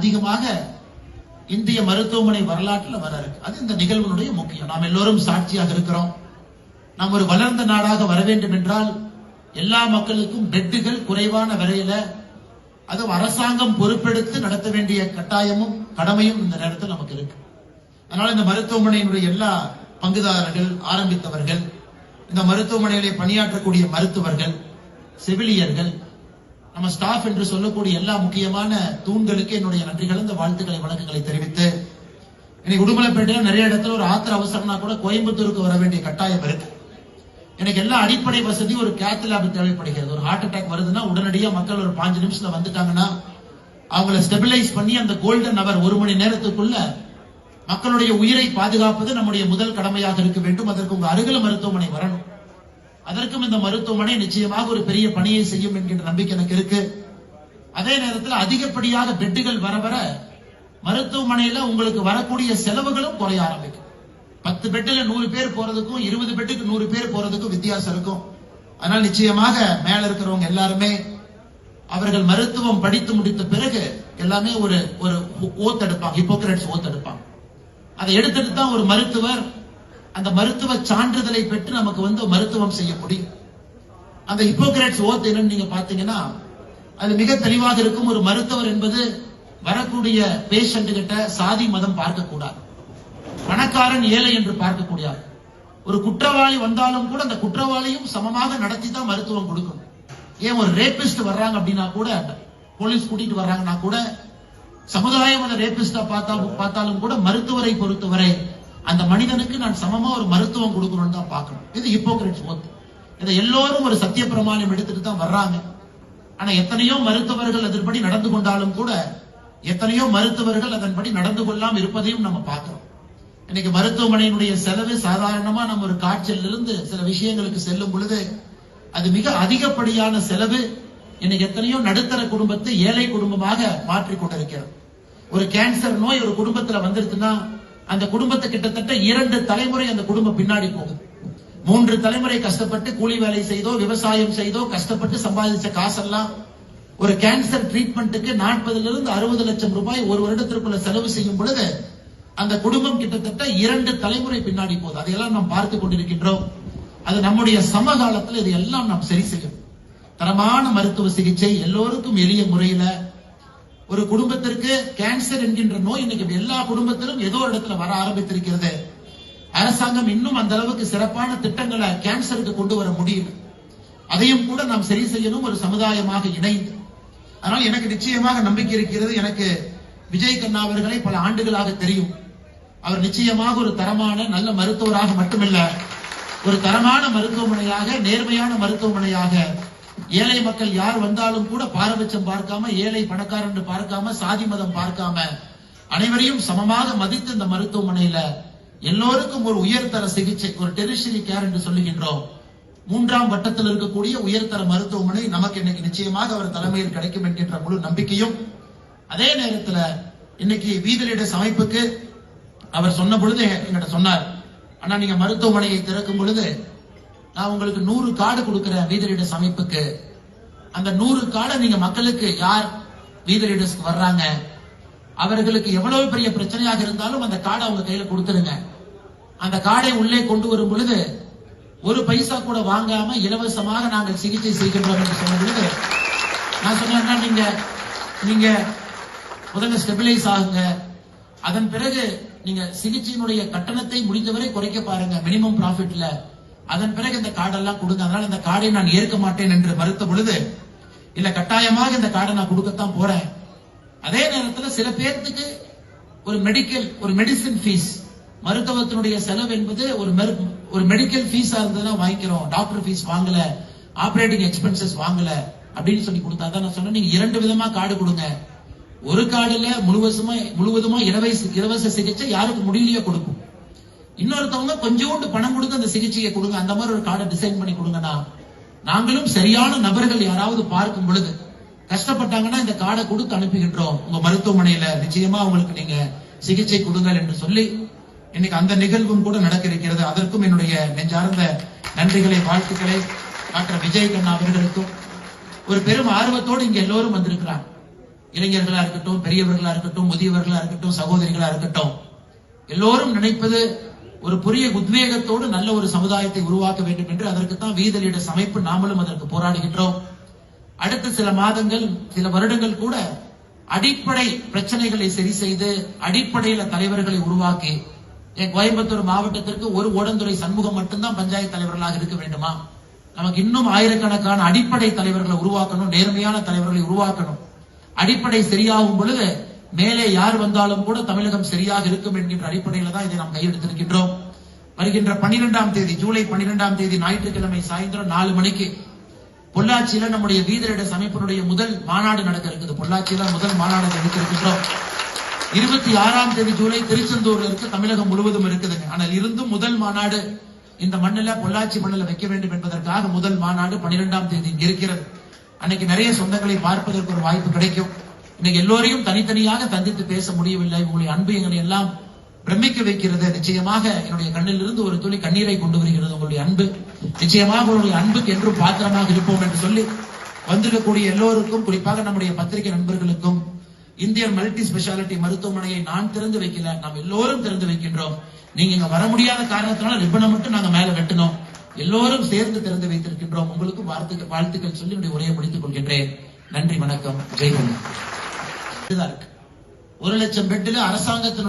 அதிகமாக இந்திய மருத்துவமனை வரலாற்றில் வர இருக்கு. அது இந்த நிகழ்வுடைய முக்கியம். நாம் எல்லோரும் சாட்சியாக இருக்கிறோம். நாம் ஒரு வளர்ந்த நாடாக வர வேண்டும் என்றால் எல்லா மக்களுக்கும் பெட்டுகள் குறைவான விலையில அதுவும் அரசாங்கம் பொறுப்பெடுத்து நடத்த வேண்டிய கட்டாயமும் கடமையும் இந்த நேரத்தில் நமக்கு இருக்கு. அதனால இந்த மருத்துவமனையினுடைய எல்லா பங்குதாரர்கள், ஆரம்பித்தவர்கள், இந்த மருத்துவமனையிலே பணியாற்றக்கூடிய மருத்துவர்கள், செவிலியர்கள், நம்ம ஸ்டாஃப் என்று சொல்லக்கூடிய எல்லா முக்கியமான தூண்களுக்கு என்னுடைய நன்றிகள், இந்த வாழ்த்துக்களை, வணக்கங்களை தெரிவித்து, இன்னைக்கு உடுமலைப்பேட்டையில நிறைய இடத்துல ஒரு ஆத்திர அவசரம்னா கூட கோயம்புத்தூருக்கு வர வேண்டிய கட்டாயம் இருக்கு. எனக்கு எல்லா அடிப்படை வசதி ஒரு கேத் லேப் தேவைப்படுகிறது. ஒரு ஹார்ட் அட்டாக் வருதுன்னா உடனடியாக மக்கள் ஒரு 5 நிமிஷத்துல வந்துட்டாங்கன்னா அவங்களை ஸ்டெபிலைஸ் பண்ணி அந்த கோல்டன் அவர் 1 மணி நேரத்துக்குள்ள மக்களுடைய உயிரை பாதுகாப்பது நம்முடைய முதல் கடமையாக இருக்க வேண்டும். அதற்கு உங்க அருகில மருத்துவமனை வரணும். அதற்கும் இந்த மருத்துவமனை நிச்சயமாக ஒரு பெரிய பணியை செய்யும் என்கின்ற நம்பிக்கை எனக்கு இருக்கு. அதே நேரத்தில் அதிகப்படியாக பெட்டுகள் வர வர மருத்துவமனையில உங்களுக்கு வரக்கூடிய செலவுகளும் குறைய ஆரம்பிக்கும். 10 பெட்டுல 100 பேர் போறதுக்கும் 20 பெட்டுக்கு 100 பேர் போறதுக்கும் வித்தியாசம் இருக்கும். அதனால நிச்சயமாக மேல இருக்கிறவங்க எல்லாருமே அவர்கள் மருத்துவம் படித்து முடித்த பிறகு எல்லாமே ஒரு ஓத் எடுப்பாங்க, ஹிப்போக்ரட்ஸ் ஓத் எடுப்பாங்க. அதை எடுத்துட்டு தான் ஒரு மருத்துவர் அந்த மருத்துவ சான்றிதழை பெற்று நமக்கு மருத்துவம் செய்ய முடியும். அந்த ஹிப்போக்ரட்ஸ் ஓத் என்னன்னு நீங்க பாத்தீங்கன்னா அது மிக தெளிவாக இருக்கும். ஒரு மருத்துவர் என்பது வரக்கூடிய பேஷண்ட் கிட்ட சாதி மதம் பார்க்க கூடாது, பணக்காரன் ஏழை என்று பார்க்கக்கூடிய ஒரு குற்றவாளி வந்தாலும் கூட அந்த குற்றவாளியும் சமமாக நடத்தி தான் மருத்துவம் கொடுக்கணும். ஏன் ஒரு ரேபிஸ்ட் வர்றாங்க அப்படின்னா கூட போலீஸ் கூட்டிட்டு வர்றாங்கன்னா கூட சமுதாயம் அந்த ரேபிஸ்டா பார்த்தாலும் கூட மருத்துவரை பொறுத்தவரை அந்த மனிதனுக்கு நான் சமமா ஒரு மருத்துவம் கொடுக்கணும்னு தான் பார்க்கணும். இது ஹிப்போக்ரட்ஸ் ஓத். இதை எல்லோரும் ஒரு சத்திய பிரமாணம் எடுத்துட்டு தான் வர்றாங்க. ஆனா எத்தனையோ மருத்துவர்கள் அதன்படி நடந்து கொண்டாலும் கூட எத்தனையோ மருத்துவர்கள் அதன்படி நடந்து கொள்ளாம இருப்பதையும் நம்ம பார்க்கிறோம். இன்னைக்கு மருத்துவமனையினுடைய செலவு சாதாரணமா நம்ம ஒரு காய்ச்சல் இருந்து சில விஷயங்களுக்கு செல்லும் பொழுது அது மிக அதிகப்படியான செலவு. இன்னைக்கு எத்தனையோ நடுத்தர குடும்பத்தை ஏழை குடும்பமாக மாற்றிக் கொண்டிருக்கிறது. ஒரு கேன்சர் நோய் ஒரு குடும்பத்துல வந்துருச்சுன்னா அந்த குடும்பத்தை கிட்டத்தட்ட 2 தலைமுறை அந்த குடும்பம் பின்னாடி போகுது. 3 தலைமுறை கஷ்டப்பட்டு கூலி வேலை செய்தோ விவசாயம் செய்தோ கஷ்டப்பட்டு சம்பாதிச்ச காசெல்லாம் ஒரு கேன்சர் ட்ரீட்மெண்ட்டுக்கு 40 to 60 லட்சம் ரூபாய் ஒரு வருடத்திற்குள்ள செலவு செய்யும் பொழுது அந்த குடும்பம் கிட்டத்தட்ட 2 தலைமுறை பின்னாடி போகுது. அதையெல்லாம் நாம் பார்த்து கொண்டிருக்கின்றோம். அது நம்முடைய சமகாலத்தில் இதையெல்லாம் நாம் சரி செய்யும். தரமான மருத்துவ சிகிச்சை எல்லோருக்கும் எளிய முறையில ஒரு குடும்பத்திற்கு கேன்சர் என்கின்ற நோய் இன்னைக்கு எல்லா குடும்பத்திலும் ஏதோ இடத்துல வர ஆரம்பித்திருக்கிறது. அரசாங்கம் இன்னும் அந்த அளவுக்கு சிறப்பான திட்டங்களை கேன்சருக்கு கொண்டு வர முடியும். அதையும் கூட நாம் சரி செய்யணும் ஒரு சமுதாயமாக இணைந்து. அதனால் எனக்கு நிச்சயமாக நம்பிக்கை இருக்கிறது. எனக்கு விஜய் கண்ணா அவர்களை பல ஆண்டுகளாக தெரியும். அவர் நிச்சயமாக ஒரு தரமான நல்ல மருத்துவராக மட்டுமல்ல ஒரு தரமான மருத்துவமனையாக, நேர்மையான மருத்துவமனையாக, ஏழை மக்கள் யார் வந்தாலும் கூட பாரபட்சம் பார்க்காம, ஏழை பணக்காரன் என்று பார்க்காம, சாதி மதம் பார்க்காம அனைவரையும் சமமாக மதித்து இந்த மருத்துவமனையில எல்லோருக்கும் ஒரு உயர்தர சிகிச்சை, ஒரு டெரிஷரி கேர் என்று சொல்லுகின்றோம், 3ஆம் வட்டத்தில் இருக்கக்கூடிய உயர்தர மருத்துவமனை நமக்கு இன்னைக்கு நிச்சயமாக அவர் தலைமையில் கிடைக்கும் என்கின்ற முழு நம்பிக்கையும். அதே நேரத்தில் இன்னைக்கு வீதிலிடஸ் அமைப்புக்கு அவர் சொன்ன பொழுது என்கிட்ட சொன்னார், ஆனா நீங்க மருத்துவமனையை திறக்கும் பொழுது நான் உங்களுக்கு 100 கார்டு கொடுக்கிறேன் வீதிலிடஸ் அமைப்புக்கு. அந்த 100 கார்டை நீங்க மக்களுக்கு யார் வீதிலிடஸ்க்கு வர்றாங்க அவர்களுக்கு எவ்வளவு பெரிய பிரச்சனையாக இருந்தாலும் அந்த கார்டை அவங்க கையில கொடுத்துருங்க. அந்த கார்டை உள்ளே கொண்டு வரும் பொழுது 1 பைசா கூட வாங்காம இலவசமாக நாங்கள் சிகிச்சை செய்கின்றோம் என்று சொன்ன பொழுது நான் சொன்னேன், நீங்க முதல்ல ஸ்டெபிலைஸ் ஆகுங்க, அதன் பிறகு நீங்க சிகிச்சையினுடைய கட்டணத்தை முடிந்தவரை குறைக்க பாருங்க மினிமம் ப்ராஃபிட்ல, அதன் பிறகு இந்த கார்டெல்லாம் கொடுங்க. அதனால இந்த கார்டை நான் ஏற்க மாட்டேன் என்று மறுத்த பொழுது இல்ல கட்டாயமாக இந்த கார்டை நான் கொடுக்கத்தான் போறேன். அதே நேரத்தில் சில பேர்த்துக்கு ஒரு மெடிசின் ஃபீஸ், மருத்துவத்தினுடைய செலவு என்பது ஒரு மெடிக்கல் ஃபீஸா இருந்ததுன்னா வாங்கிக்கிறோம், டாக்டர் ஃபீஸ் வாங்கல, ஆபரேட்டிங் எக்ஸ்பென்சஸ் வாங்கல அப்படின்னு சொல்லி கொடுத்தா தான் நான் சொன்னேன், நீங்க 2 விதமா கார்டு கொடுங்க. ஒரு கார்டுல முழுவதுமா இலவச சிகிச்சை யாருக்கு முடியலையோ கொடுக்கும், இன்னொருத்தவங்க கொஞ்சோண்டு பணம் கொடுத்து அந்த சிகிச்சையை கொடுங்க, அந்த மாதிரி ஒரு கார்டை டிசைன் பண்ணி கொடுங்கன்னா நாங்களும் சரியான நபர்கள் யாராவது பார்க்கும் பொழுது கஷ்டப்பட்டாங்கன்னா இந்த கார்டை கொடுத்து அனுப்புகின்றோம் உங்க மருத்துவமனையில, நிச்சயமா உங்களுக்கு நீங்க சிகிச்சை கொடுங்கள் என்று சொல்லி இன்னைக்கு அந்த நிகழ்வும் கூட நடக்க இருக்கிறது. அதற்கும் என்னுடைய நெஞ்சார்ந்த நன்றிகளை, வாழ்த்துக்களை டாக்டர் விஜய் கண்ணா அவர்களுக்கும். ஒரு பெரும் ஆர்வத்தோடு இங்க எல்லோரும் வந்திருக்கிறார். இளைஞர்களா இருக்கட்டும், பெரியவர்களா இருக்கட்டும், முதியவர்களா இருக்கட்டும், சகோதரிகளா இருக்கட்டும், எல்லோரும் நினைப்பது ஒரு புதிய உத்வேகத்தோடு நல்ல ஒரு சமுதாயத்தை உருவாக்க வேண்டும் என்று. அதற்குத்தான் வீத லீடர்ஸ் அமைப்பு நாமளும் அதற்கு போராடுகின்றோம். அடுத்த சில மாதங்கள், சில வருடங்கள் கூட அடிப்படை பிரச்சனைகளை சரி செய்து அடிப்படையில தலைவர்களை உருவாக்கி, கோயம்புத்தூர் மாவட்டத்திற்கு ஒரு ஓடந்துறை சண்முகம் மட்டும்தான் பஞ்சாயத்து தலைவர்களாக இருக்க வேண்டுமா? நமக்கு இன்னும் ஆயிரக்கணக்கான அடிப்படை தலைவர்களை உருவாக்கணும், நேர்மையான தலைவர்களை உருவாக்கணும். அடிப்படை சரியாகும் பொழுது மேலே யார் வந்தாலும் கூட தமிழகம் சரியாக இருக்கும் என்கின்ற அடிப்படையில தான் இதை நாம் கையெடுத்திருக்கின்றோம். வருகின்ற 12ஆம் தேதி, ஜூலை 12ஆம் தேதி ஞாயிற்றுக்கிழமை சாயந்தரம் 4 மணிக்கு பொள்ளாச்சியில நம்முடைய வீத லீடர்ஸ் அமைப்பினுடைய முதல் மாநாடு நடக்க இருக்குது. பொள்ளாச்சியில முதல் மாநாடு எடுத்திருக்கின்றோம். 26ஆம் தேதி ஜூலை திருச்செந்தூர்ல இருக்கு, தமிழகம் முழுவதும் இருக்குதுங்க. ஆனால் இருந்தும் முதல் மாநாடு இந்த மண்ணில, பொள்ளாச்சி மண்ணில வைக்க வேண்டும் என்பதற்காக முதல் மாநாடு 12ஆம் தேதி இருக்கிறது. அன்னைக்கு நிறைய சொந்தங்களை பார்ப்பதற்கு ஒரு வாய்ப்பு கிடைக்கும். இன்னைக்கு எல்லோரையும் தனித்தனியாக சந்தித்து பேச முடியவில்லை. உங்களுடைய அன்பு எங்களை எல்லாம் பிரமிக்க வைக்கிறது. நிச்சயமாக என்னுடைய கண்ணில் இருந்து ஒரு துளி கண்ணீரை கொண்டு வருகிறது உங்களுடைய அன்பு. நிச்சயமாக உங்களுடைய அன்புக்கு என்றும் பாத்திரமாக இருப்போம் என்று சொல்லி வந்திருக்கக்கூடிய எல்லோருக்கும், குறிப்பாக நம்முடைய பத்திரிகை நண்பர்களுக்கும், இந்தியன் மல்டி ஸ்பெஷாலிட்டி மருத்துவமனையை நான் திறந்து வைக்கல, நாம் எல்லோரும் திறந்து வைக்கின்றோம். நீங்க இங்க வர முடியாத காரணத்தினால ரிப்பனை மட்டும் நாங்க மேல வெட்டணும், எல்லோரும் சேர்ந்து திறந்து வைத்திருக்கின்றோம். உங்களுக்கு வாழ்த்துக்கள் சொல்லி என்னுடைய உரையை முடித்துக் கொள்கின்றேன். நன்றி, வணக்கம், ஜெய்ஹிந்த். 1 லட்சம் பெட்டில் அரசாங்கத்தின்